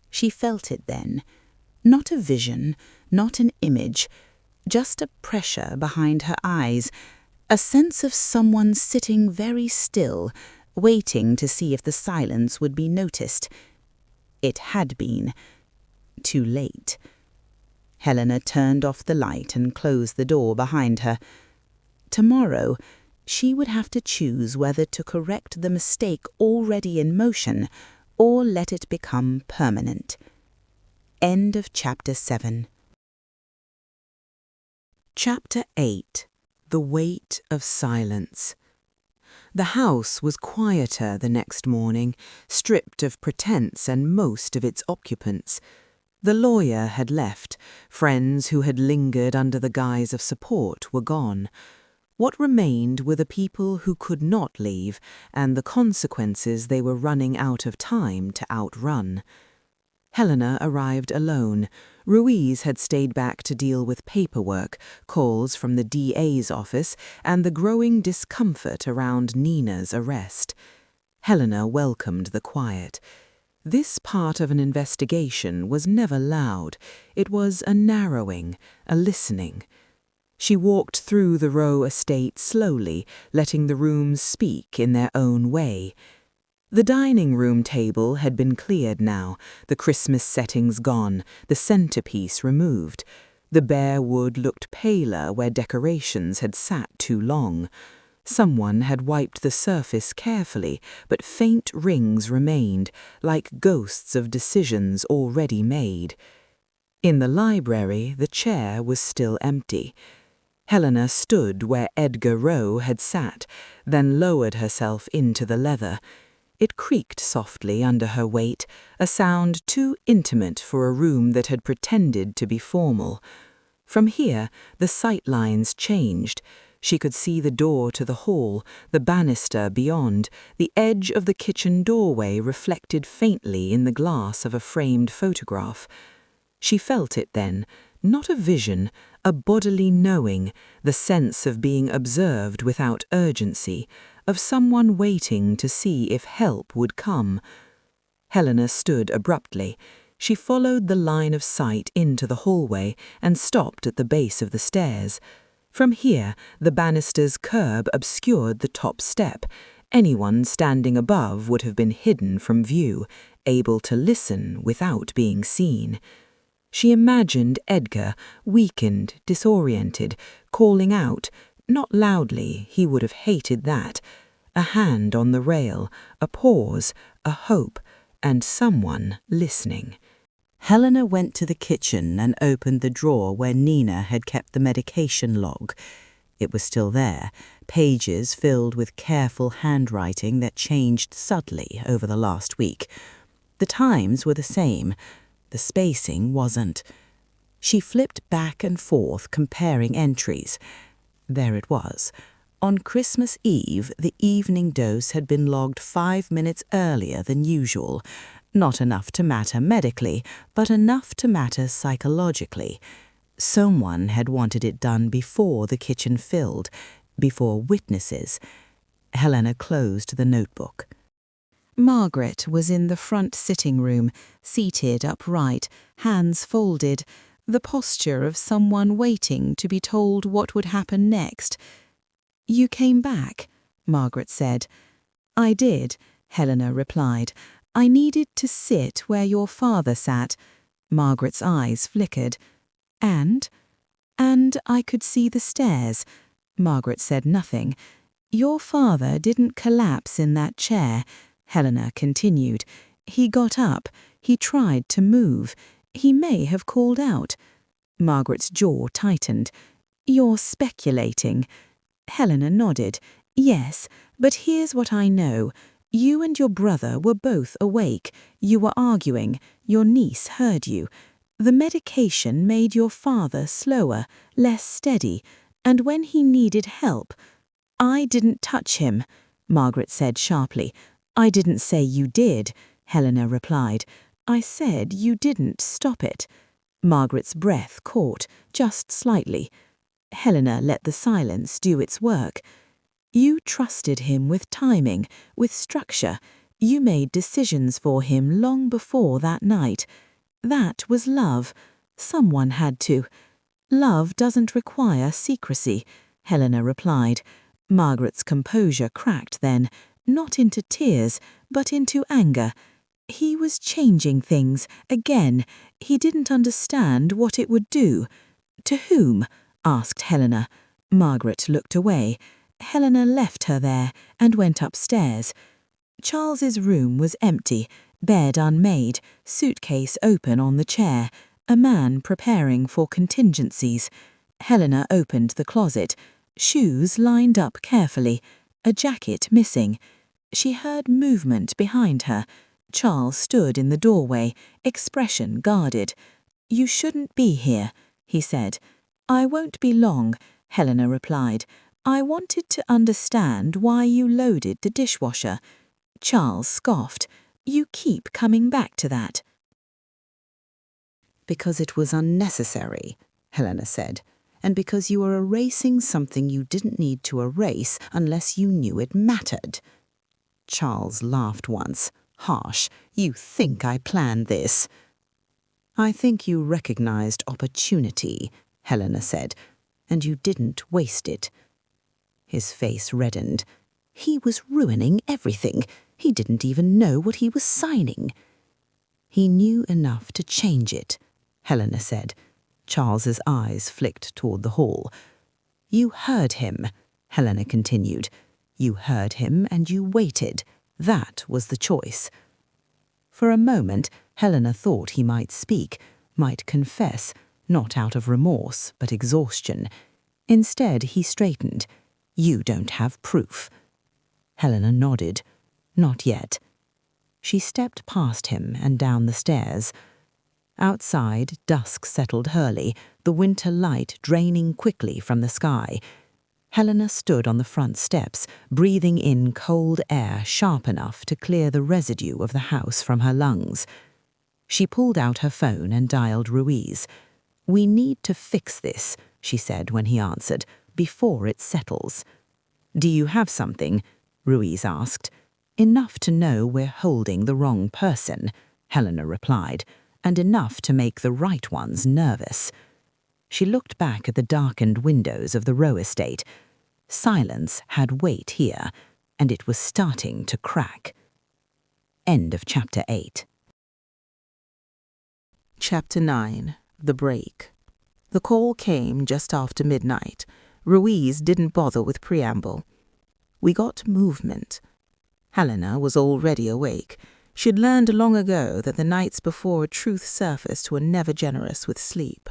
She felt it then. Not a vision, not an image, just a pressure behind her eyes, a sense of someone sitting very still, waiting to see if the silence would be noticed. It had been. Too late. Helena turned off the light and closed the door behind her. Tomorrow, she would have to choose whether to correct the mistake already in motion or let it become permanent. End of Chapter 7. Chapter 8. The Weight of Silence. The house was quieter the next morning, stripped of pretense and most of its occupants. The lawyer had left. Friends who had lingered under the guise of support were gone. What remained were the people who could not leave and the consequences they were running out of time to outrun. Helena arrived alone. Ruiz had stayed back to deal with paperwork, calls from the DA's office, and the growing discomfort around Nina's arrest. Helena welcomed the quiet. This part of an investigation was never loud. It was a narrowing, a listening. She walked through the Rowe estate slowly, letting the rooms speak in their own way. The dining room table had been cleared now, the Christmas settings gone, the centerpiece removed. The bare wood looked paler where decorations had sat too long. Someone had wiped the surface carefully, but faint rings remained, like ghosts of decisions already made. In the library, the chair was still empty. Helena stood where Edgar Rowe had sat, then lowered herself into the leather. It creaked softly under her weight, a sound too intimate for a room that had pretended to be formal. From here, the sight lines changed. She could see the door to the hall, the banister beyond, the edge of the kitchen doorway reflected faintly in the glass of a framed photograph. She felt it then, not a vision, a bodily knowing, the sense of being observed without urgency, of someone waiting to see if help would come. Helena stood abruptly. She followed the line of sight into the hallway and stopped at the base of the stairs. From here, the banister's curb obscured the top step. Anyone standing above would have been hidden from view, able to listen without being seen. She imagined Edgar, weakened, disoriented, calling out, not loudly, he would have hated that. A hand on the rail, a pause, a hope, and someone listening. Helena went to the kitchen and opened the drawer where Nina had kept the medication log. It was still there, pages filled with careful handwriting that changed subtly over the last week. The times were the same. The spacing wasn't. She flipped back and forth, comparing entries. There it was. On Christmas Eve, the evening dose had been logged 5 minutes earlier than usual. Not enough to matter medically, but enough to matter psychologically. Someone had wanted it done before the kitchen filled, before witnesses. Helena closed the notebook. Margaret was in the front sitting room, seated upright, hands folded, the posture of someone waiting to be told what would happen next. "You came back," Margaret said. "I did," Helena replied. "I needed to sit where your father sat." Margaret's eyes flickered. And I could see the stairs." Margaret said nothing. "Your father didn't collapse in that chair," Helena continued. "He got up. He tried to move. He may have called out." Margaret's jaw tightened. "You're speculating." Helena nodded. "Yes, but here's what I know. You and your brother were both awake. You were arguing. Your niece heard you. The medication made your father slower, less steady, and when he needed help— I didn't touch him, Margaret said sharply. I didn't say you did, Helena replied. I said you didn't stop it. Margaret's breath caught, just slightly. Helena let the silence do its work. You trusted him with timing, with structure. You made decisions for him long before that night. That was love. Someone had to. Love doesn't require secrecy, Helena replied. Margaret's composure cracked then, not into tears, but into anger. He was changing things, again. He didn't understand what it would do. To whom? Asked Helena. Margaret looked away. Helena left her there and went upstairs. Charles's room was empty, bed unmade, suitcase open on the chair, a man preparing for contingencies. Helena opened the closet. Shoes lined up carefully, a jacket missing. She heard movement behind her. Charles stood in the doorway, expression guarded. You shouldn't be here, he said. I won't be long, Helena replied. I wanted to understand why you loaded the dishwasher. Charles scoffed. You keep coming back to that. Because it was unnecessary, Helena said, and because you were erasing something you didn't need to erase unless you knew it mattered. Charles laughed once, harsh. You think I planned this? I think you recognized opportunity, Helena said, and you didn't waste it. His face reddened. He was ruining everything. He didn't even know what he was signing. He knew enough to change it, Helena said. Charles's eyes flicked toward the hall. You heard him, Helena continued. You heard him and you waited. That was the choice. For a moment, Helena thought he might speak, might confess, not out of remorse, but exhaustion. Instead, he straightened. You don't have proof. Helena nodded. Not yet. She stepped past him and down the stairs. Outside, dusk settled early, the winter light draining quickly from the sky. Helena stood on the front steps, breathing in cold air sharp enough to clear the residue of the house from her lungs. She pulled out her phone and dialed Ruiz. We need to fix this, she said when he answered, before it settles. Do you have something? Ruiz asked. Enough to know we're holding the wrong person, Helena replied, and enough to make the right ones nervous. She looked back at the darkened windows of the Rowe estate. Silence had weight here, and it was starting to crack. End of Chapter 8. Chapter 9. The Break. The call came just after midnight. Ruiz didn't bother with preamble. We got movement. Helena was already awake. She'd learned long ago that the nights before truth surfaced were never generous with sleep.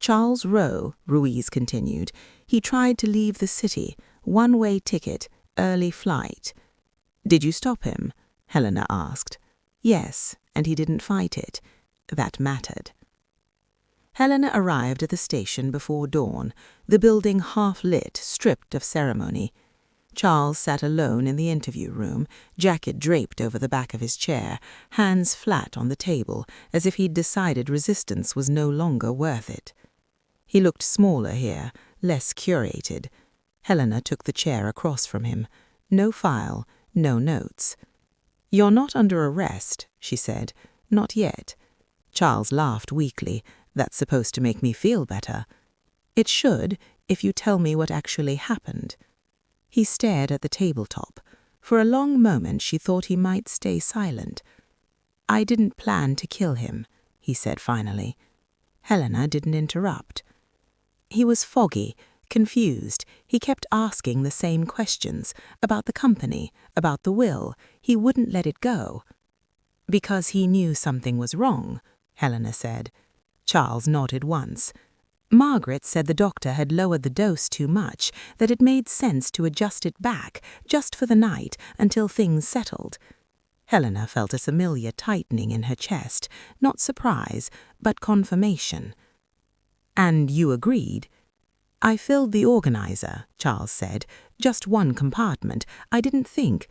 Charles Rowe, Ruiz continued. He tried to leave the city, one-way ticket, early flight. Did you stop him? Helena asked. Yes, and he didn't fight it. That mattered. Helena arrived at the station before dawn, the building half-lit, stripped of ceremony. Charles sat alone in the interview room, jacket draped over the back of his chair, hands flat on the table, as if he'd decided resistance was no longer worth it. He looked smaller here, less curated. Helena took the chair across from him. No file, no notes. You're not under arrest, she said. Not yet. Charles laughed weakly. That's supposed to make me feel better. It should, if you tell me what actually happened. He stared at the tabletop. For a long moment she thought he might stay silent. I didn't plan to kill him, he said finally. Helena didn't interrupt. He was foggy, confused. He kept asking the same questions, about the company, about the will. He wouldn't let it go. Because he knew something was wrong, Helena said. Charles nodded once. Margaret said the doctor had lowered the dose too much, that it made sense to adjust it back, just for the night, until things settled. Helena felt a familiar tightening in her chest, not surprise, but confirmation. "And you agreed?" "I filled the organizer," Charles said. "Just one compartment. I didn't think—"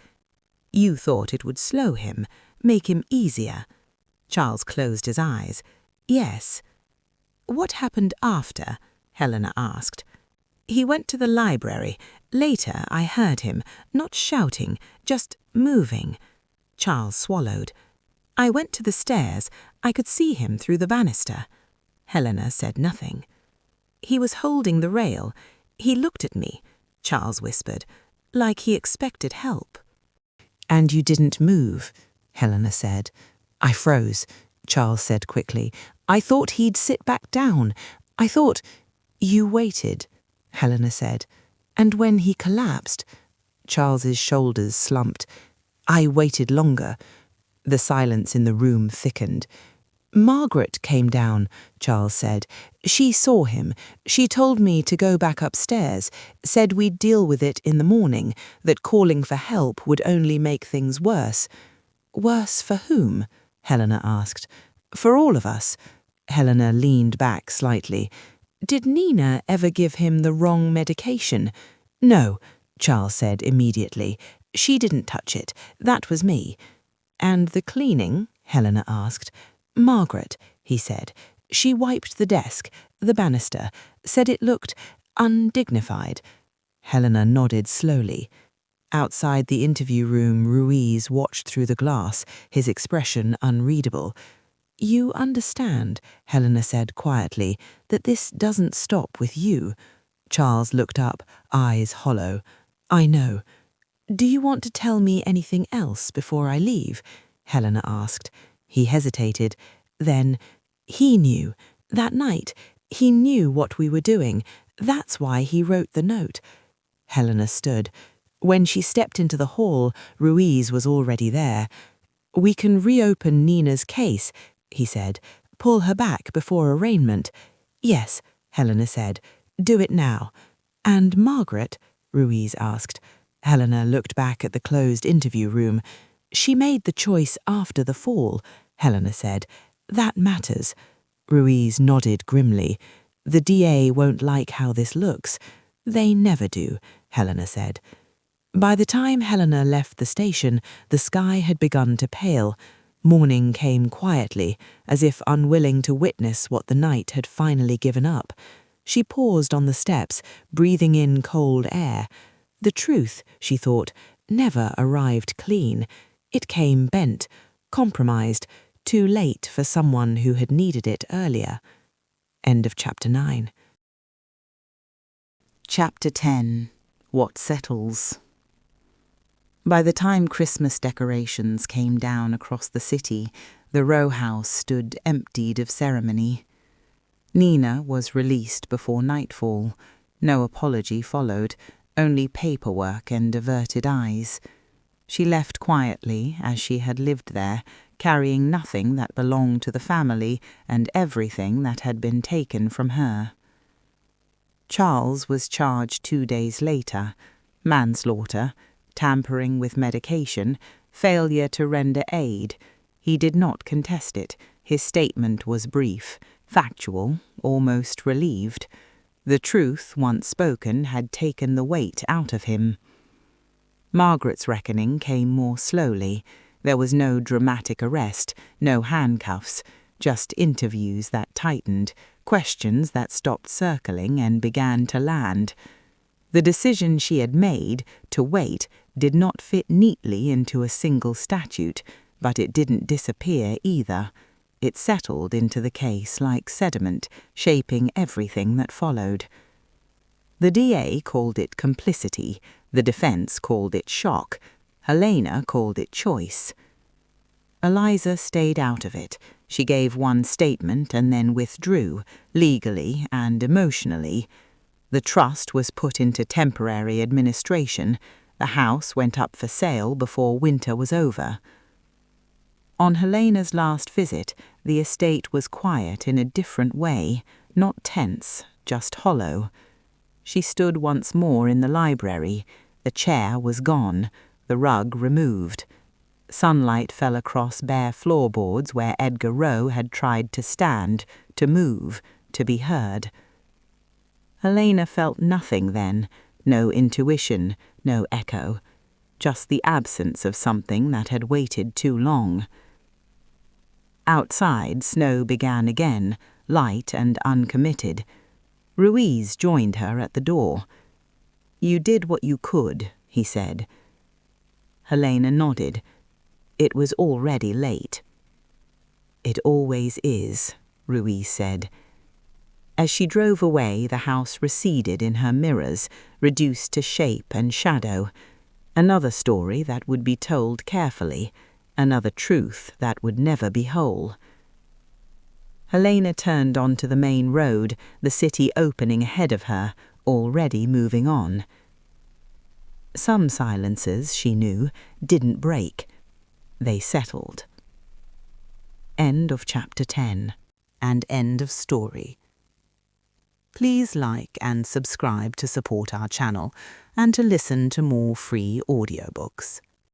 "You thought it would slow him, make him easier." Charles closed his eyes. "Yes." "What happened after?" Helena asked. "He went to the library. Later I heard him, not shouting, just moving." Charles swallowed. "I went to the stairs. I could see him through the banister." Helena said nothing. "He was holding the rail. He looked at me," Charles whispered, "like he expected help." "And you didn't move," Helena said. "I froze," Charles said quickly. "I thought he'd sit back down. I thought—" "You waited," Helena said. "And when he collapsed—" Charles's shoulders slumped. "I waited longer." The silence in the room thickened. "Margaret came down," Charles said. "She saw him. She told me to go back upstairs, said we'd deal with it in the morning, that calling for help would only make things worse." "Worse for whom?" Helena asked. "For all of us." Helena leaned back slightly. "Did Nina ever give him the wrong medication?" "No," Charles said immediately. "She didn't touch it. That was me." "And the cleaning?" Helena asked. "Margaret," he said. "She wiped the desk, the banister, said it looked undignified." Helena nodded slowly. Outside the interview room, Ruiz watched through the glass, his expression unreadable. "You understand," Helena said quietly, "that this doesn't stop with you." Charles looked up, eyes hollow. "I know." "Do you want to tell me anything else before I leave?" Helena asked. He hesitated. Then, "He knew. That night, he knew what we were doing. That's why he wrote the note." Helena stood. When she stepped into the hall, Ruiz was already there. "We can reopen Nina's case," he said. "Pull her back before arraignment." "Yes," Helena said. "Do it now." "And Margaret?" Ruiz asked. Helena looked back at the closed interview room. "She made the choice after the fall," Helena said. "That matters." Ruiz nodded grimly. "The DA won't like how this looks." "They never do," Helena said. By the time Helena left the station, the sky had begun to pale. Morning came quietly, as if unwilling to witness what the night had finally given up. She paused on the steps, breathing in cold air. The truth, she thought, never arrived clean. It came bent, compromised, too late for someone who had needed it earlier. End of Chapter 9. Chapter 10. What Settles. By the time Christmas decorations came down across the city, the row house stood emptied of ceremony. Nina was released before nightfall. No apology followed, only paperwork and averted eyes. She left quietly, as she had lived there, carrying nothing that belonged to the family and everything that had been taken from her. Charles was charged 2 days later: manslaughter, tampering with medication, failure to render aid. He did not contest it. His statement was brief, factual, almost relieved. The truth, once spoken, had taken the weight out of him. Margaret's reckoning came more slowly. There was no dramatic arrest, no handcuffs, just interviews that tightened, questions that stopped circling and began to land. The decision she had made, to wait, did not fit neatly into a single statute, but it didn't disappear either. It settled into the case like sediment, shaping everything that followed. The DA called it complicity, the defense called it shock, Helena called it choice. Eliza stayed out of it. She gave one statement and then withdrew, legally and emotionally. The trust was put into temporary administration. The house went up for sale before winter was over. On Helena's last visit, the estate was quiet in a different way, not tense, just hollow. She stood once more in the library. The chair was gone, the rug removed. Sunlight fell across bare floorboards where Edgar Rowe had tried to stand, to move, to be heard. Helena felt nothing then, no intuition, no echo, just the absence of something that had waited too long. Outside, snow began again, light and uncommitted. Ruiz joined her at the door. "You did what you could," he said. Helena nodded. It was already late. "It always is," Ruiz said. As she drove away, the house receded in her mirrors, reduced to shape and shadow. Another story that would be told carefully, another truth that would never be whole. Helena turned onto the main road, the city opening ahead of her, already moving on. Some silences, she knew, didn't break. They settled. End of chapter 10. And end of story. Please like and subscribe to support our channel and to listen to more free audiobooks.